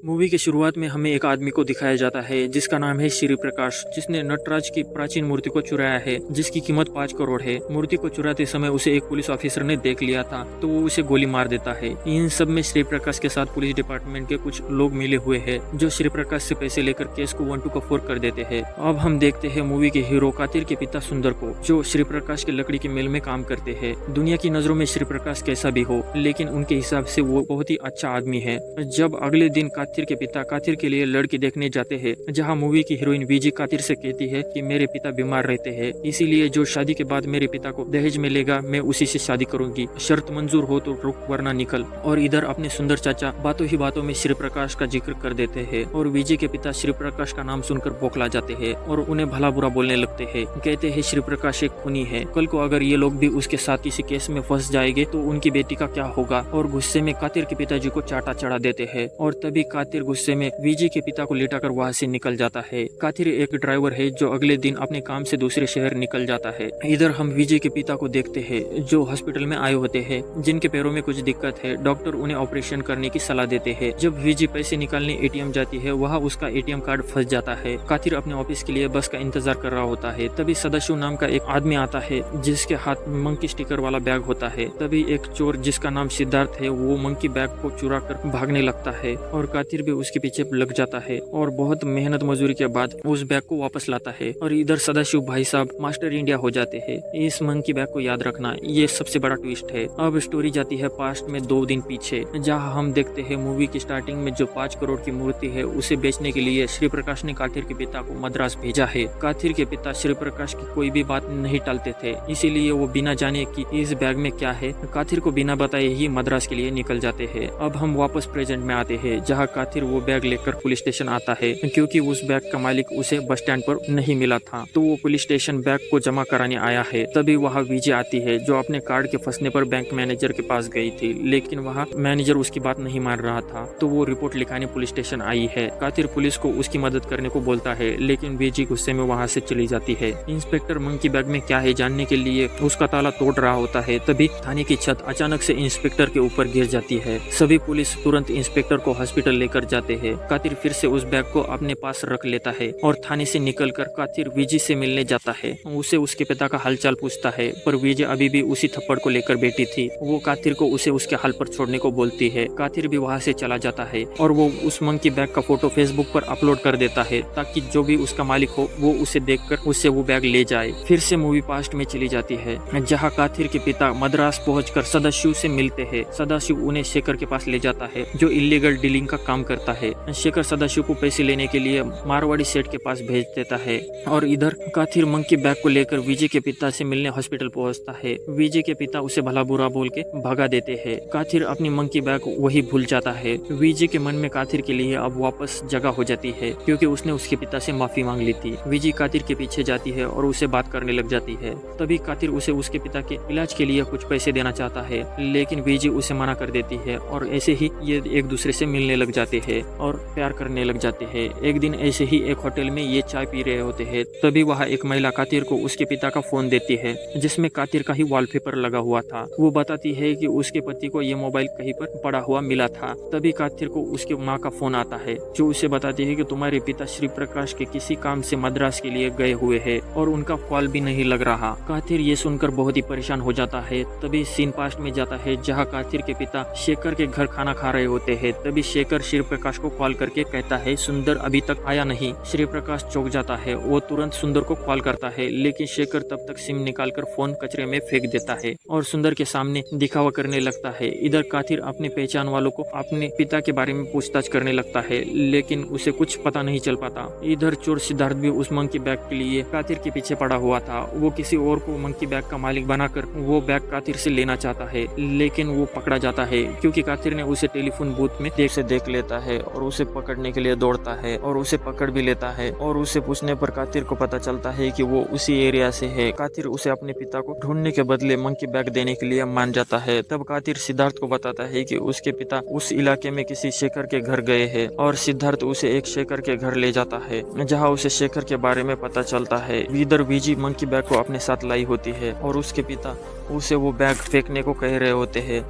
Movie के शुरुआत में हमें एक आदमी को दिखाया जाता है जिसका नाम है श्री प्रकाश, जिसने नटराज की प्राचीन मूर्ति को चुराया है जिसकी कीमत 5 करोड़ है। मूर्ति को चुराते समय उसे एक पुलिस ऑफिसर ने देख लिया था तो वो उसे गोली मार देता है। इन सब में श्री प्रकाश के साथ पुलिस डिपार्टमेंट के कुछ लोग मिले हुए हैं जो श्री प्रकाश से पैसे लेकर केस को 1 2 4 कर देते हैं। अब हम देखते हैं मूवी के हीरो कातिर के पिता सुंदर को, जो श्री प्रकाश के लकड़ी के मिल में काम करते हैं। दुनिया की नजरों में श्री प्रकाश कैसा भी हो, लेकिन उनके हिसाब से वो बहुत ही अच्छा आदमी है। जब अगले दिन कातिर के पिता कातिर के लिए लड़की देखने जाते हैं, जहां मूवी की हीरोइन विजी कातिर से कहती है कि मेरे पिता बीमार रहते हैं, इसीलिए जो शादी के बाद मेरे पिता को दहेज मिलेगा मैं उसी से शादी करूंगी, शर्त मंजूर हो तो रुक वरना निकल। और इधर अपने सुंदर चाचा बातों ही बातों में श्री प्रकाश का जिक्र कर देते हैं और विजय के पिता श्री प्रकाश का नाम सुनकर बौखला जाते हैं और उन्हें भला बुरा बोलने लगते हैं। कहते हैं श्री प्रकाश एक खूनी है, कल को अगर ये लोग भी उसके साथ किसी केस में फंस जाएंगे तो उनकी बेटी का क्या होगा। और गुस्से में कातिर के पिताजी को चाटा चढ़ा देते हैं और तभी कातिर गुस्से में विजय के पिता को लेटाकर वहां से निकल जाता है। कातिर एक ड्राइवर है जो अगले दिन अपने काम से दूसरे शहर निकल जाता है। इधर हम विजय के पिता को देखते हैं जो हॉस्पिटल में आए होते हैं, जिनके पैरों में कुछ दिक्कत है। डॉक्टर उन्हें ऑपरेशन करने की सलाह देते हैं। जब विजय पैसे निकालने एटीएम जाती है, वहाँ उसका एटीएम कार्ड फंस जाता है। कातिर अपने ऑफिस के लिए बस का इंतजार कर रहा होता है। तभी सदाशिव नाम का एक आदमी आता है जिसके हाथ में मंकी स्टिकर वाला बैग होता है। तभी एक चोर जिसका नाम सिद्धार्थ है वो मंकी बैग को चुरा कर भागने लगता है और कातिर भी उसके पीछे लग जाता है और बहुत मेहनत मजदूरी के बाद उस बैग को वापस लाता है। और इधर सदाशिव भाई साहब मास्टर इंडिया हो जाते हैं। इस मंकी बैग को याद रखना, ये सबसे बड़ा ट्विस्ट है। अब स्टोरी जाती है पास्ट में 2 दिन पीछे, जहां हम देखते हैं मूवी की स्टार्टिंग में जो 5 करोड़ की मूर्ति है उसे बेचने के लिए श्री प्रकाश ने कातिर के पिता को मद्रास भेजा है। कातिर के पिता श्री प्रकाश की कोई भी बात नहीं टालते थे, इसीलिए वो बिना जाने कि इस बैग में क्या है कातिर को बिना बताए ही मद्रास के लिए निकल जाते हैं। अब हम वापस प्रेजेंट में आते हैं, जहाँ कातिर वो बैग लेकर पुलिस स्टेशन आता है क्योंकि उस बैग का मालिक उसे बस स्टैंड पर नहीं मिला था, तो वो पुलिस स्टेशन बैग को जमा कराने आया है। तभी वहाँ विजय आती है जो अपने कार्ड के फंसने पर बैंक मैनेजर के पास गई थी, लेकिन वहाँ मैनेजर उसकी बात नहीं मान रहा था, तो वो रिपोर्ट लिखाने पुलिस स्टेशन आई है। कातिर पुलिस को उसकी मदद करने को बोलता है, लेकिन विजय गुस्से में वहाँ से चली जाती है। इंस्पेक्टर मंकी बैग में क्या है जानने के लिए उसका ताला तोड़ रहा होता है, तभी थाने की छत अचानक से इंस्पेक्टर के ऊपर गिर जाती है। सभी पुलिस तुरंत इंस्पेक्टर को हॉस्पिटल लेकर जाते हैं। कातिर फिर से उस बैग को अपने पास रख लेता है और थाने से निकलकर कातिर विजय से मिलने जाता है। उसे उसके पिता का हालचाल पूछता है, पर विजय अभी भी उसी थप्पड़ को लेकर बैठी थी। वो कातिर को उसे उसके हाल पर छोड़ने को बोलती है। कातिर भी वहाँ से चला जाता है और वो उस मंकी बैग का फोटो फेसबुक पर अपलोड कर देता है ताकि जो भी उसका मालिक हो वो उसे देखकर उससे वो बैग ले जाए। फिर से मूवी पास्ट में चली जाती है, जहाँ कातिर के पिता मद्रास पहुंचकर सदाशिव से मिलते हैं। सदाशिव उन्हें शेखर के पास ले जाता है जो इलीगल डीलिंग का काम करता है। शेखर सदाशिव को पैसे लेने के लिए मारवाड़ी सेठ के पास भेज देता है और इधर कातिर मंकी बैग को लेकर विजय के पिता से मिलने हॉस्पिटल पहुंचता है। विजय के पिता उसे भला बुरा बोल के भगा देते हैं। कातिर अपनी मंकी बैग वही भूल जाता है। विजय के मन में कातिर के लिए अब वापस जगह हो जाती है क्योंकि उसने उसके पिता से माफी मांग ली थी। विजय कातिर के पीछे जाती है और उसे बात करने लग जाती है। तभी कातिर उसे उसके पिता के इलाज के लिए कुछ पैसे देना चाहता है, लेकिन विजय उसे मना कर देती है और ऐसे ही ये एक दूसरे से मिलने लग जाते हैं और प्यार करने लग जाते हैं। एक दिन ऐसे ही एक होटल में ये चाय पी रहे होते हैं, तभी वहाँ एक महिला कातिर को उसके पिता का फोन देती है जिसमें कातिर का ही वॉलपेपर लगा हुआ था। वो बताती है कि उसके पति को ये मोबाइल कहीं पर पड़ा हुआ मिला था। तभी कातिर को उसके माँ का फोन आता है जो उसे बताती है कि तुम्हारे पिता श्री प्रकाश के किसी काम से मद्रास के लिए गए हुए हैं और उनका कॉल भी नहीं लग रहा। कातिर ये सुनकर बहुत ही परेशान हो जाता है। तभी सीन पास्ट में जाता है जहाँ कातिर के पिता शेखर के घर खाना खा रहे होते हैं। तभी शेखर श्री प्रकाश को कॉल करके कहता है सुंदर अभी तक आया नहीं। श्री प्रकाश चौंक जाता है, वो तुरंत सुंदर को कॉल करता है, लेकिन शेखर तब तक सिम निकालकर फोन कचरे में फेंक देता है और सुंदर के सामने दिखावा करने लगता है। इधर कातिर अपने पहचान वालों को अपने पिता के बारे में पूछताछ करने लगता है, लेकिन उसे कुछ पता नहीं चल पाता। इधर चोर सिद्धार्थ भी उस मंकी बैग के लिए कातिर के पीछे पड़ा हुआ था। वो किसी और को मंकी बैग का मालिक बनाकर वो बैग कातिर से लेना चाहता है, लेकिन वो पकड़ा जाता है क्योंकि कातिर ने उसे टेलीफोन बूथ में देख लेता है और उसे पकड़ने के लिए दौड़ता है और उसे पकड़ भी लेता है। और उसे पूछने पर कातिर को पता चलता है कि वो उसी एरिया से है। कातिर उसे अपने पिता को ढूंढने के बदले मंकी बैग देने के लिए मान जाता है। तब कातिर सिद्धार्थ को बताता है कि उसके पिता उस इलाके में किसी शेखर के घर गए हैं और सिद्धार्थ उसे एक शेखर के घर ले जाता है जहाँ उसे शेखर के बारे में पता चलता है। इधर विजय मंकी बैग को अपने साथ लाई होती है और उसके पिता उसे वो बैग फेंकने को कह रहे होते हैं।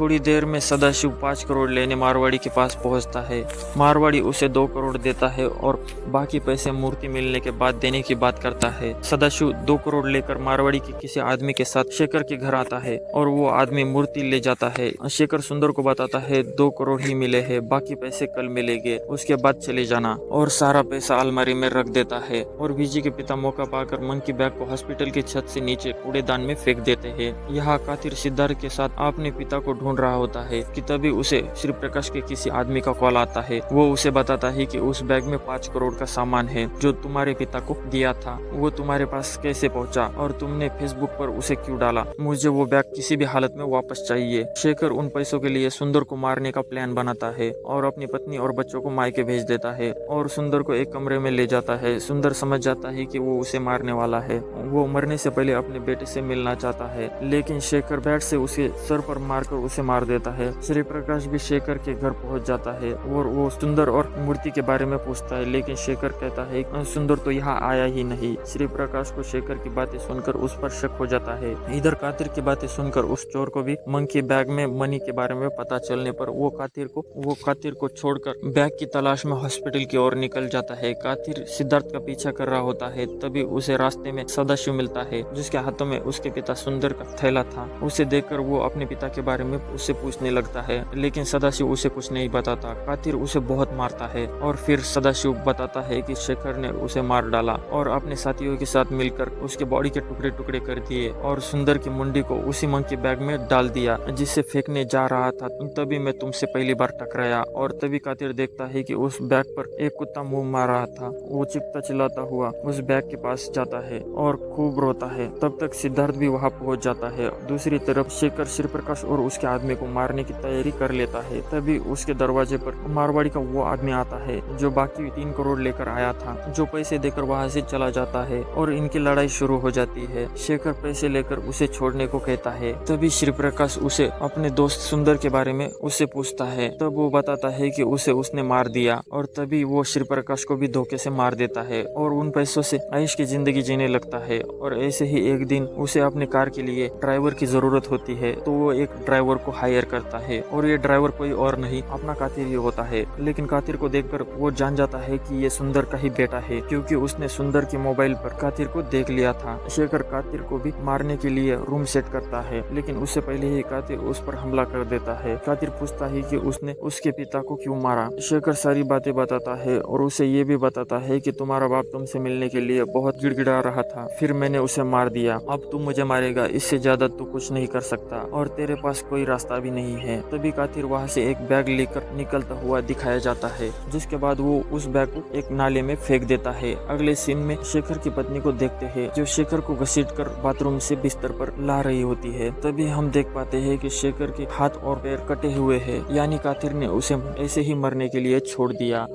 थोड़ी देर में सदाशिव 5 करोड़ लेने मारवाड़ी के पास पहुंचता है। मारवाड़ी उसे 2 करोड़ देता है और बाकी पैसे मूर्ति मिलने के बाद देने की बात करता है। सदाशिव 2 करोड़ लेकर मारवाड़ी के किसी आदमी के साथ शेखर के घर आता है और वो आदमी मूर्ति ले जाता है। शेखर सुंदर को बताता है 2 करोड़ ही मिले हैं, बाकी पैसे कल मिलेंगे, उसके बाद चले जाना, और सारा पैसा अलमारी में रख देता है। और विजय के पिता मौका पाकर मंकी बैग को हॉस्पिटल की छत से नीचे कूड़ेदान में फेंक देते हैं। यहाँ कातिर सिद्धार्थ के साथ अपने पिता को ढूंढ रहा होता है कि तभी उसे श्री प्रकाश के किसी आदमी का कॉल आता है। वो उसे बताता है कि उस बैग में 5 करोड़ का सामान है जो तुम्हारे पिता को दिया था, वो तुम्हारे पास कैसे पहुंचा और तुमने फेसबुक पर उसे क्यों डाला, मुझे वो बैग किसी भी हालत में वापस चाहिए। शेखर उन पैसों के लिए सुंदर को मारने का प्लान बनाता है और अपनी पत्नी और बच्चों को मायके भेज देता है और सुंदर को एक कमरे में ले जाता है। सुंदर समझ जाता है कि वो उसे मारने वाला है। वो मरने से पहले अपने बेटे से मिलना चाहता है, लेकिन शेखर बैट से उसे सर पर मारकर उसे मार देता है। श्री प्रकाश भी शेखर के घर पहुंच जाता है और वो सुंदर और मूर्ति के बारे में पूछता है, लेकिन शेखर कहता है सुंदर तो यहाँ आया ही नहीं। श्री प्रकाश को शेखर की बातें सुनकर उस पर शक हो जाता है। इधर कातिर की बातें सुनकर उस चोर को भी मंकी बैग में मनी के बारे में पता चलने पर वो कातिर को छोड़कर बैग की तलाश में हॉस्पिटल की ओर निकल जाता है। कातिर सिद्धार्थ का पीछा कर रहा होता है, तभी उसे रास्ते में सदाशिव मिलता है जिसके हाथों में उसके पिता सुंदर का थैला था। उसे देखकर वो अपने पिता के बारे में उससे पूछने लगता है, लेकिन सदाशिव उसे कुछ नहीं बताता। कातिर उसे बहुत मारता है और फिर सदाशिव बताता है कि शेखर ने उसे मार डाला और अपने साथियों के साथ मिलकर उसके बॉडी के टुकड़े टुकड़े कर दिए और सुंदर की मुंडी को उसी मंकी बैग में डाल दिया जिसे फेंकने जा रहा था। तभी मैं तुमसे पहली बार टकराया। और तभी कातिर देखता है कि उस बैग पर एक कुत्ता मुंह मार रहा था। वो चिल्लाता चिल्लाता हुआ उस बैग के पास जाता है और खूब रोता है। तब तक सिद्धार्थ भी वहां पहुंच जाता है। दूसरी तरफ शेखर श्री प्रकाश और उसके आदमी को मारने की तैयारी कर लेता है। तभी उसके दरवाजे पर मारवाड़ी का वो आदमी आता है जो बाकी 3 करोड़ लेकर आया था, जो पैसे देकर वहां से चला जाता है और इनकी लड़ाई शुरू हो जाती है। शेखर पैसे लेकर उसे छोड़ने को कहता है। तभी श्री प्रकाश उसे अपने दोस्त सुंदर के बारे में उससे पूछता है। तब वो बताता है कि उसे उसने मार दिया और तभी वो श्री प्रकाश को भी धोखे से मार देता है और उन पैसों से ऐश की जिंदगी जीने लगता है। और ऐसे ही एक दिन उसे अपने कार के लिए ड्राइवर की जरूरत होती है, तो वो एक ड्राइवर को हायर करता है और ये ड्राइवर कोई और नहीं अपना कातिर ही होता है। लेकिन कातिर को देखकर वो जान जाता है कि ये सुंदर का ही बेटा है, क्योंकि उसने सुंदर के मोबाइल पर कातिर को देख लिया था। शेखर कातिर को भी मारने के लिए रूम सेट करता है, लेकिन उससे पहले ही कातिर उस पर हमला कर देता है। कातिर पूछता है कि उसने उसके पिता को क्यों मारा। शेखर सारी बातें बताता है और उसे ये भी बताता है कि तुम्हारा बाप तुमसे मिलने के लिए बहुत गिड़गिड़ा रहा था, फिर मैंने उसे मार दिया। अब तू मुझे मारेगा, इससे ज्यादा तू कुछ नहीं कर सकता और तेरे पास कोई रास्ता भी नहीं है। तभी कातिर वहाँ से एक बैग लेकर निकलता हुआ दिखाया जाता है, जिसके बाद वो उस बैग को एक नाले में फेंक देता है। अगले सीन में शेखर की पत्नी को देखते हैं, जो शेखर को घसीटकर बाथरूम से बिस्तर पर ला रही होती है। तभी हम देख पाते हैं कि शेखर के हाथ और पैर कटे हुए हैं, यानी कातिर ने उसे ऐसे ही मरने के लिए छोड़ दिया।